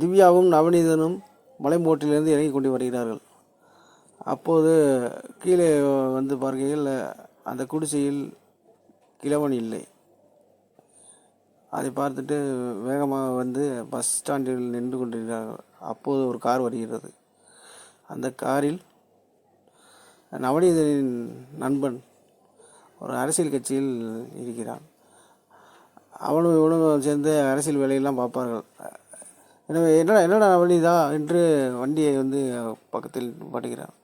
திவ்யாவும் நவநீதனும் மலைமோட்டிலிருந்து இறங்கி கொண்டு வருகிறார்கள். அப்போது கீழே வந்து பார்க்கையில் அந்த குடிசையில் கிழவன் இல்லை. அதை பார்த்துட்டு வேகமாக வந்து பஸ் ஸ்டாண்டில் நின்று கொண்டிருக்கிறார்கள். அப்போது ஒரு கார் வருகிறது. அந்த காரில் நவநீதனின் நண்பன் ஒரு அரசியல் கட்சியில் இருக்கிறான். அவனும் இவனும் சேர்ந்து அரசியல் வேலையெல்லாம் பார்ப்பார்கள். எனவே என்னடா நவநீதா என்று வண்டியை வந்து பக்கத்தில் பாட்டுகிறான்.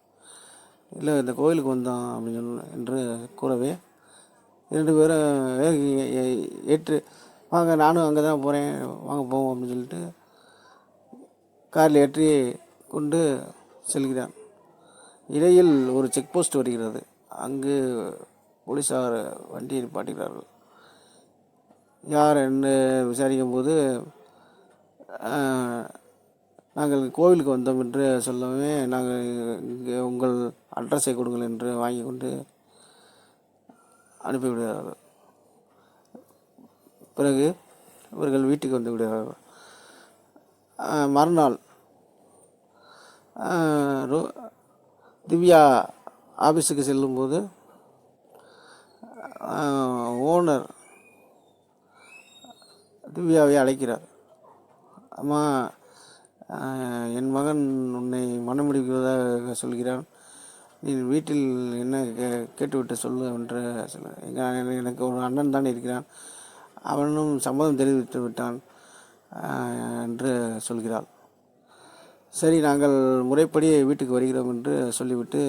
இல்லை, இந்த கோயிலுக்கு வந்தோம் அப்படின்னு என்று கூறவே 2 பேரும் ஏற்று வாங்க, நானும் அங்கே தான் போகிறேன், வாங்க போவோம் அப்படின்னு சொல்லிட்டு காரில் ஏற்றி கொண்டு செல்கிறான். இடையில் ஒரு செக் போஸ்ட் வருகிறது. அங்கு போலீஸார் வண்டியை நிப்பாட்டுகிறார்கள். யார் என்று விசாரிக்கும் போது நாங்கள் கோவிலுக்கு வந்தோம் என்று சொல்லவே, நாங்கள் இங்கே உங்கள் அட்ரஸை கொடுங்கள் என்று வாங்கி கொண்டு அனுப்பிவிடுகிறார்கள். பிறகு இவர்கள் வீட்டுக்கு வந்து விடுகிறார்கள். மறுநாள் திவ்யா ஆஃபீஸுக்கு செல்லும்போது ஓனர் திவ்யாவை அழைக்கிறார். அம்மா, என் மகன் உன்னை மனம் முடிக்கிறதாக சொல்கிறான், நீ வீட்டில் என்ன கேட்டுவிட்டு சொல்லு என்று எனக்கு ஒரு அண்ணன் தான் இருக்கிறான், அவனும் சம்மதம் தெரிவித்து விட்டான் என்று சொல்கிறாள். சரி, நாங்கள் முறைப்படி வீட்டுக்கு வருகிறோம் என்று சொல்லிவிட்டு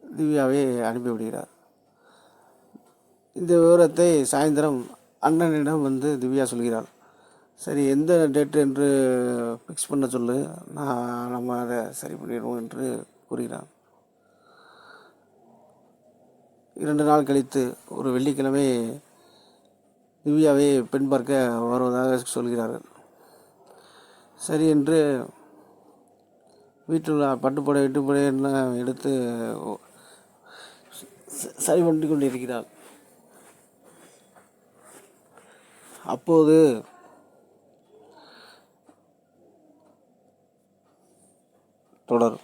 திவ்யாவை அனுப்பிவிடுகிறார். இந்த விவரத்தை சாயந்தரம் அண்ணனிடம் வந்து திவ்யா சொல்கிறாள். சரி, எந்த டேட்டு என்று ஃபிக்ஸ் பண்ண சொல்லு, நம்ம அதை சரி பண்ணிடுவோம் என்று கூறுகிறான். 2 நாள் கழித்து ஒரு வெள்ளிக்கிழமை திவ்யாவை பெண் பார்க்க வருவதாக சொல்கிறார்கள். சரி என்று வீட்டில் உள்ள பட்டுப்புடவை இட்டுப்புடவை எல்லாம் எடுத்து சரி பண்ணி கொண்டிருக்கிறாள். அப்போது தொடரும்.